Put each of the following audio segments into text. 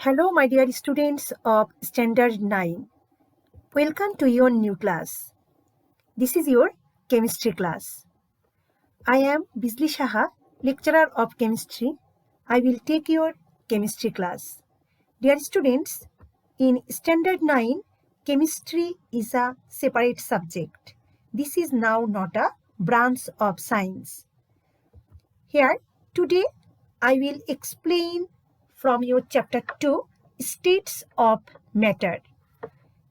Hello, my dear students of Standard 9. Welcome to your new class. This is your chemistry class. I am Bizli Shaha, lecturer of chemistry. I will take your chemistry class. Dear students, in Standard 9, chemistry is a separate subject. This is now not a branch of science. Here, today, I will explain from your chapter 2, states of matter.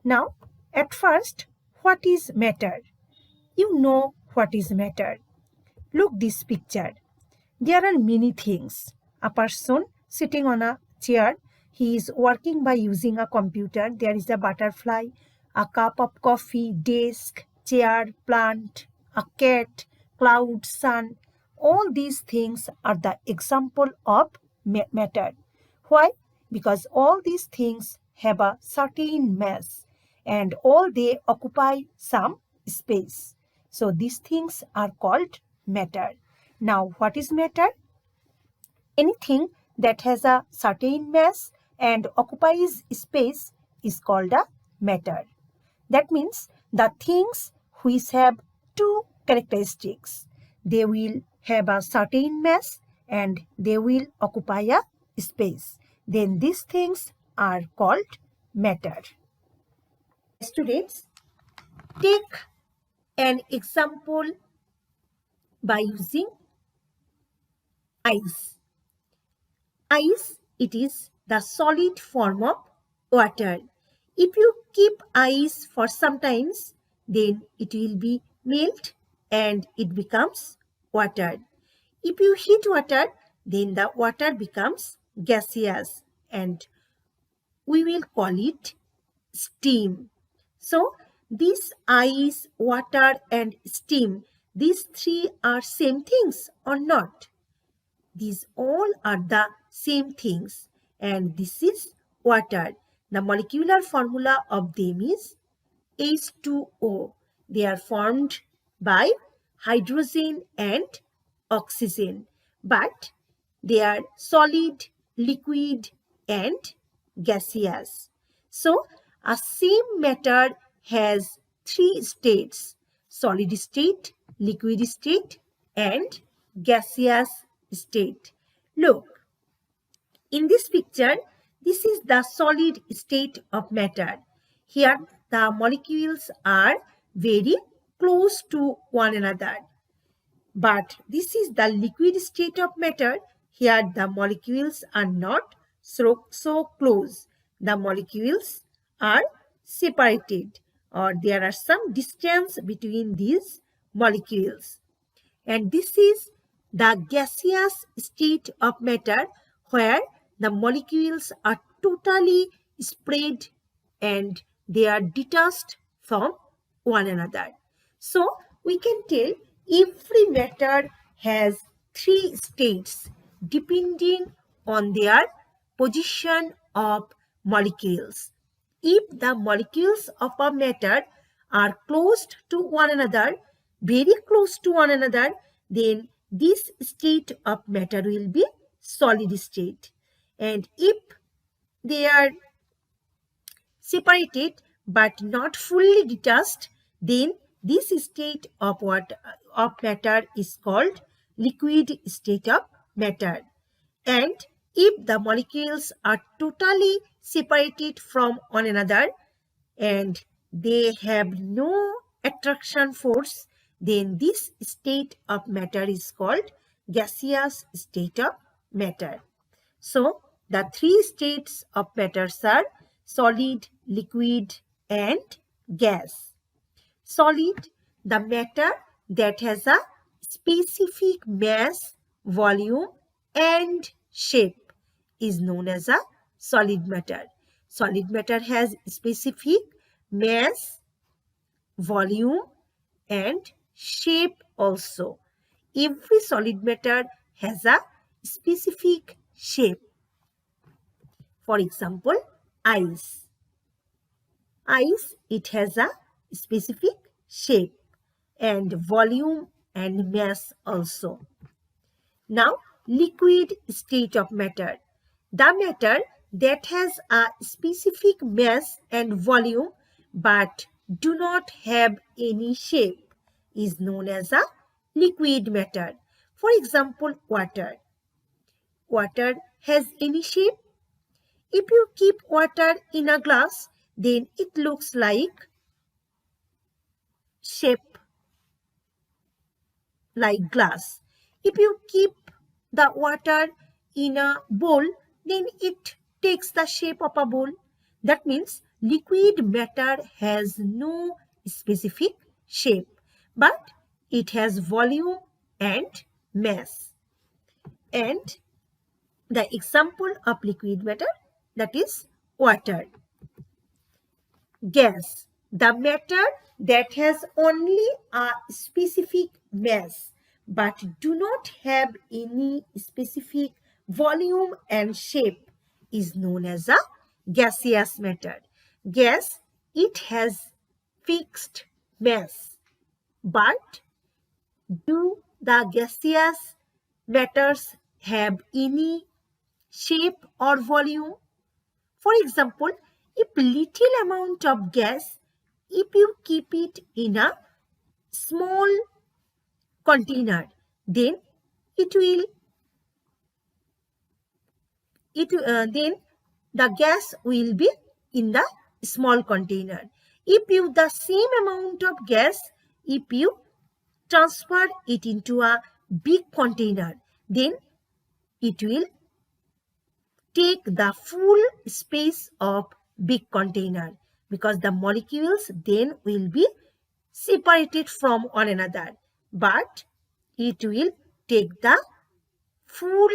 Now, at first, what is matter? You know what is matter. Look this picture. There are many things. A person sitting on a chair, he is working by using a computer. There is a butterfly, a cup of coffee, desk, chair, plant, a cat, cloud, sun. All these things are the example of matter. Why? Because all these things have a certain mass and all they occupy some space. So these things are called matter. Now, what is matter? Anything that has a certain mass and occupies space is called a matter. That means the things which have two characteristics. They will have a certain mass and they will occupy a space. Then these things are called matter. Students, take an example by using ice. Ice, it is the solid form of water. If you keep ice for some times, then it will be melt and it becomes water. If you heat water, then the water becomes gaseous and we will call it steam. So, this ice, water and steam, these three are same things or not? These all are the same things and this is water. The molecular formula of them is H2O. They are formed by hydrogen and oxygen, but they are solid, liquid and gaseous. So, a same matter has three states: solid state, liquid state and gaseous state. Look, in this picture, this is the solid state of matter. Here, the molecules are very close to one another. But this is the liquid state of matter. Here, the molecules are not so close. The molecules are separated or there are some distance between these molecules. And this is the gaseous state of matter where the molecules are totally spread and they are detached from one another. So, we can tell every matter has three states depending on their position of molecules. If the molecules of a matter are close to one another, very close to one another, then this state of matter will be solid state. And if they are separated but not fully detached, then this state of matter is called liquid state of matter. And if the molecules are totally separated from one another and they have no attraction force, then this state of matter is called gaseous state of matter. So, the three states of matters are solid, liquid and gas. Solid, the matter that has a specific mass, volume and shape is known as a solid matter. Solid matter has specific mass, volume and shape also. Every solid matter has a specific shape. For example, ice. Ice, it has a specific shape and volume and mass also. Now, liquid state of matter. The matter that has a specific mass and volume but do not have any shape is known as a liquid matter. For example, water. Water has any shape? If you keep water in a glass, then it looks like shape like glass. If you keep the water in a bowl, then it takes the shape of a bowl. That means liquid matter has no specific shape, but it has volume and mass. And the example of liquid matter, that is water. Gas, the matter that has only a specific mass but do not have any specific volume and shape is known as a gaseous matter. Gas, it has fixed mass, but do the gaseous matters have any shape or volume? For example, if little amount of gas, if you keep it in a small container, then then the gas will be in the small container. If you the same amount of gas, if you transfer it into a big container, then it will take the full space of big container, because the molecules then will be separated from one another, but it will take the full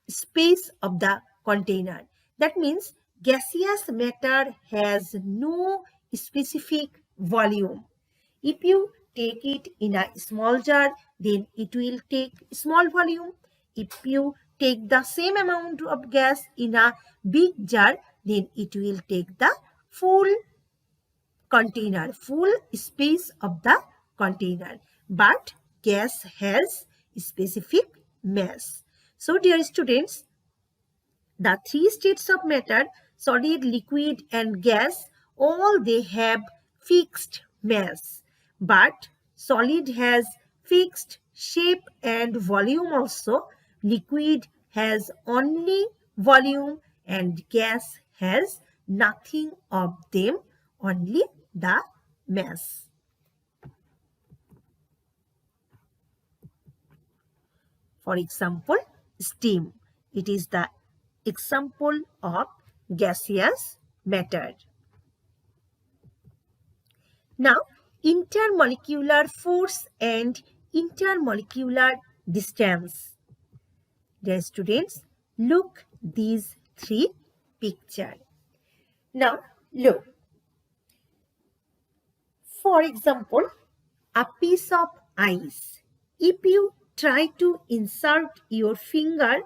space of the container. That means gaseous matter has no specific volume. If you take it in a small jar, then it will take small volume. If you take the same amount of gas in a big jar, then it will take the full container, full space of the container. But gas has specific mass. So dear students, the three states of matter, solid, liquid and gas, all they have fixed mass. But solid has fixed shape and volume also. Liquid has only volume and gas has nothing of them, only the mass. For example, steam. It is the example of gaseous matter. Now, intermolecular force and intermolecular distance. Dear students, look these three pictures. Now, look. For example, a piece of ice. If you try to insert your finger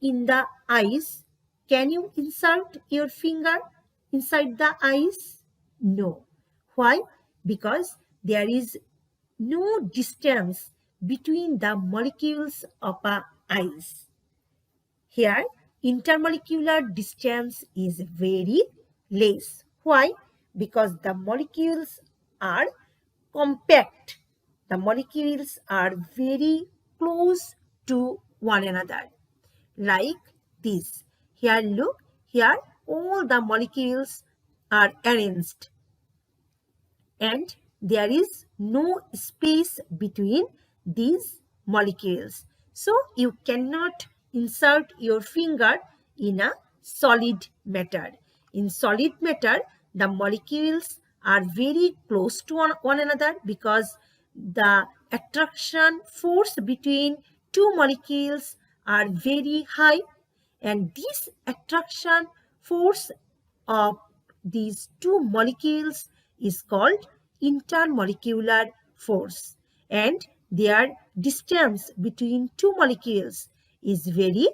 in the ice, can you insert your finger inside the ice? No. Why? Because there is no distance between the molecules of a ice. Here, intermolecular distance is very less. Why? Because the molecules are compact. The molecules are very close to one another. Like this. Here, look, here all the molecules are arranged, and there is no space between these molecules. So you cannot insert your finger in a solid matter. In solid matter, the molecules are very close to one another, because the attraction force between two molecules are very high, and this attraction force of these two molecules is called intermolecular force, and their distance between two molecules is very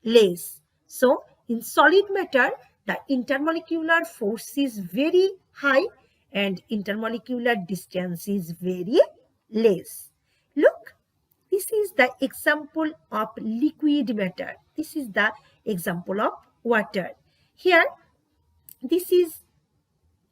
less. So in solid matter, the intermolecular force is very high and intermolecular distance is very less. Look, this is the example of liquid matter. This is the example of water. Here, this is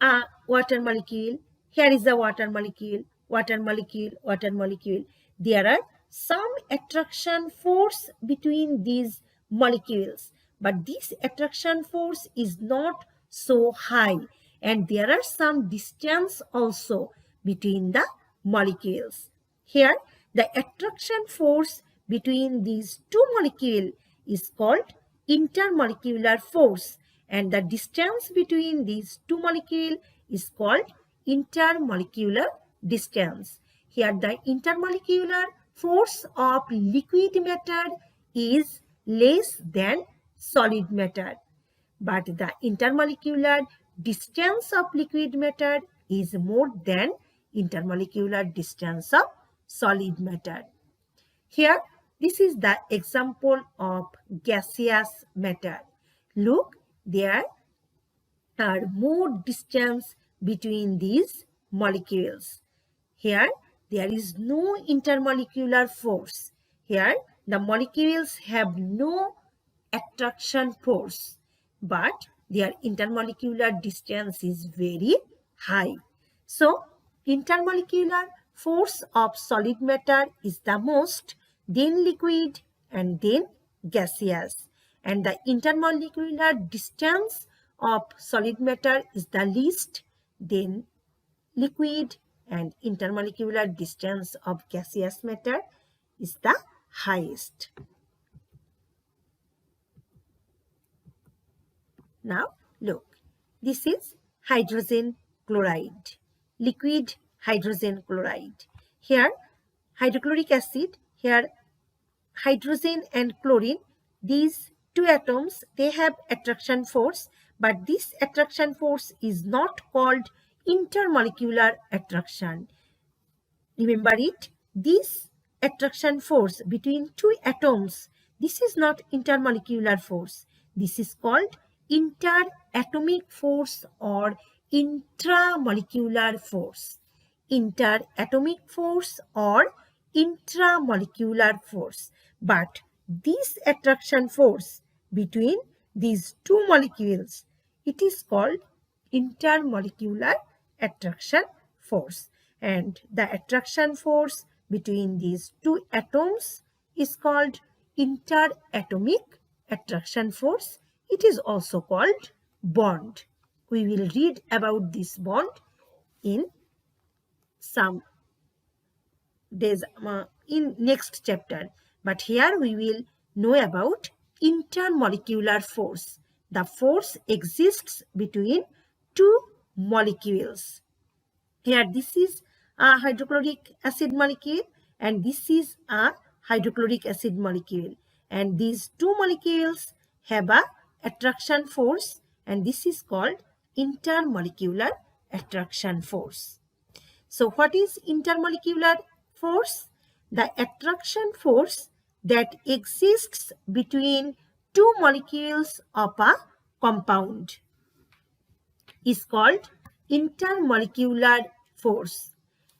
a water molecule. Here is a water molecule, water molecule, water molecule. There are some attraction force between these molecules, but this attraction force is not so high, and there are some distance also between the molecules. Here, the attraction force between these two molecules is called intermolecular force, and the distance between these two molecules is called intermolecular distance. Here the intermolecular force of liquid matter is less than solid matter, but the intermolecular distance of liquid matter is more than intermolecular distance of solid matter. Here, this is the example of gaseous matter. Look, there are more distance between these molecules. Here, there is no intermolecular force. Here, the molecules have no attraction force, but their intermolecular distance is very high. So, intermolecular force of solid matter is the most, then liquid, and then gaseous. And the intermolecular distance of solid matter is the least, then liquid, and intermolecular distance of gaseous matter is the highest. Now look, this is hydrogen chloride, liquid hydrogen chloride. Here hydrochloric acid, here hydrogen and chlorine, these two atoms, they have attraction force, but this attraction force is not called intermolecular attraction. Remember it, this attraction force between two atoms, this is not intermolecular force. This is called interatomic force or intramolecular force. Interatomic force or intramolecular force. But this attraction force between these two molecules, it is called intermolecular attraction force. And the attraction force between these two atoms is called interatomic attraction force. It is also called bond. We will read about this bond in some days in next chapter. But here we will know about intermolecular force. The force exists between two molecules. Here this is a hydrochloric acid molecule and this is a hydrochloric acid molecule, and these two molecules have a attraction force, and this is called intermolecular attraction force. So what is intermolecular force? The attraction force that exists between two molecules of a compound is called intermolecular force.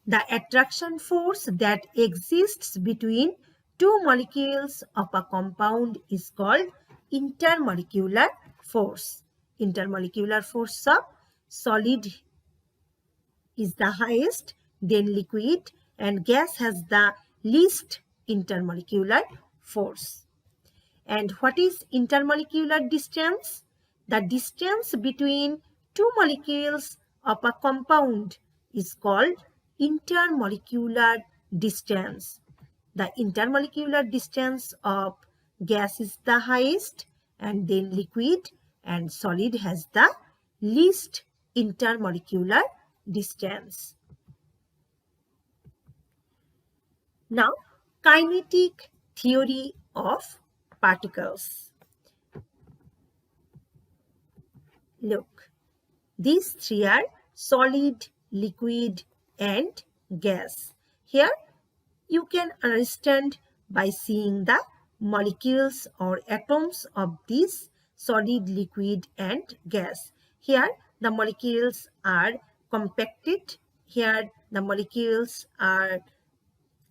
The attraction force that exists between two molecules of a compound is called intermolecular force. Intermolecular force of solid is the highest, then liquid, and gas has the least intermolecular force. And what is intermolecular distance? The distance between two molecules of a compound is called intermolecular distance. The intermolecular distance of gas is the highest, and then liquid, and solid has the least intermolecular distance. Now, kinetic theory of particles. Look, these three are solid, liquid, and gas. Here you can understand by seeing the molecules or atoms of this solid, liquid, and gas. Here the molecules are compacted. Here the molecules are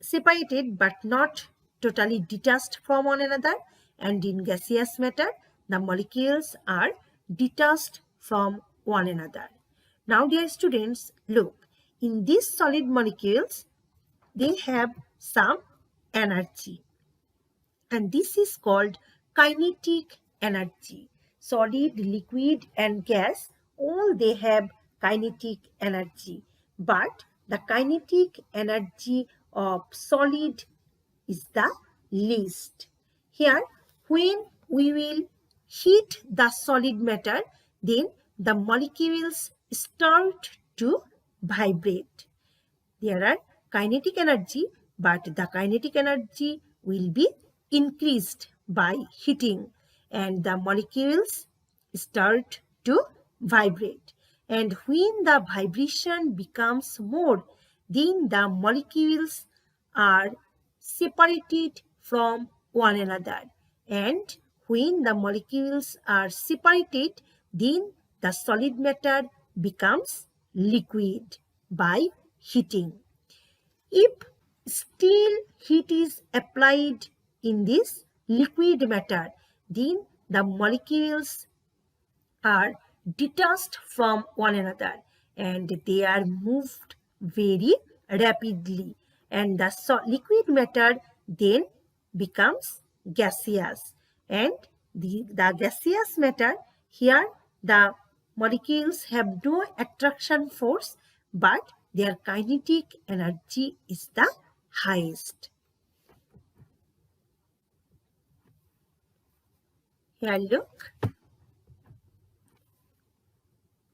separated but not totally detached from one another, and in gaseous matter the molecules are detached from one another. Now, dear students, look, in these solid molecules, they have some energy, and this is called kinetic energy. Solid, liquid, and gas, all they have kinetic energy, but the kinetic energy of solid is the least. Here, when we will heat the solid matter, then the molecules start to vibrate. There are kinetic energy, but the kinetic energy will be increased by heating, and the molecules start to vibrate. And when the vibration becomes more, then the molecules are separated from one another. And when the molecules are separated, then the solid matter becomes liquid by heating. If still heat is applied in this liquid matter, then the molecules are detached from one another and they are moved very rapidly, and the liquid matter then becomes gaseous, and the gaseous matter, here the molecules have no attraction force, but their kinetic energy is the highest. Here look,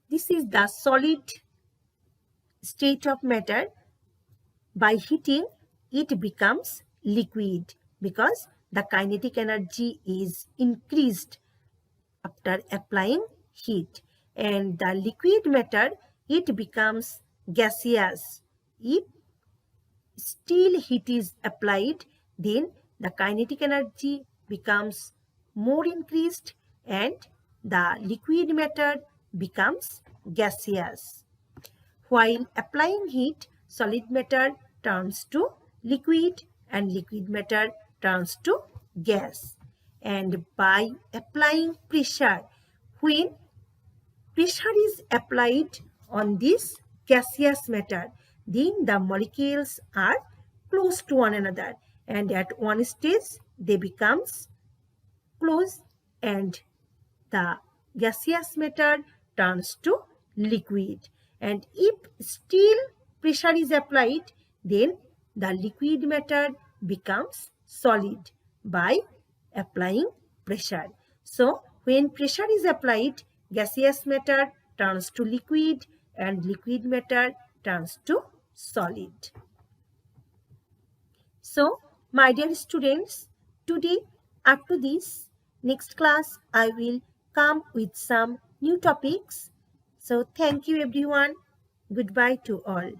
this is the solid state of matter. By heating, it becomes liquid because the kinetic energy is increased after applying heat. And the liquid matter, it becomes gaseous. If still heat is applied, then the kinetic energy becomes more increased and the liquid matter becomes gaseous. While applying heat, solid matter turns to liquid and liquid matter turns to gas. And by applying pressure, when pressure is applied on this gaseous matter, then the molecules are close to one another, and at one stage they becomes close and the gaseous matter turns to liquid. And if still pressure is applied, then the liquid matter becomes solid by applying pressure. So when pressure is applied, gaseous matter turns to liquid and liquid matter turns to solid. So, my dear students, today after this next class I will come with some new topics. So, thank you everyone. Goodbye to all.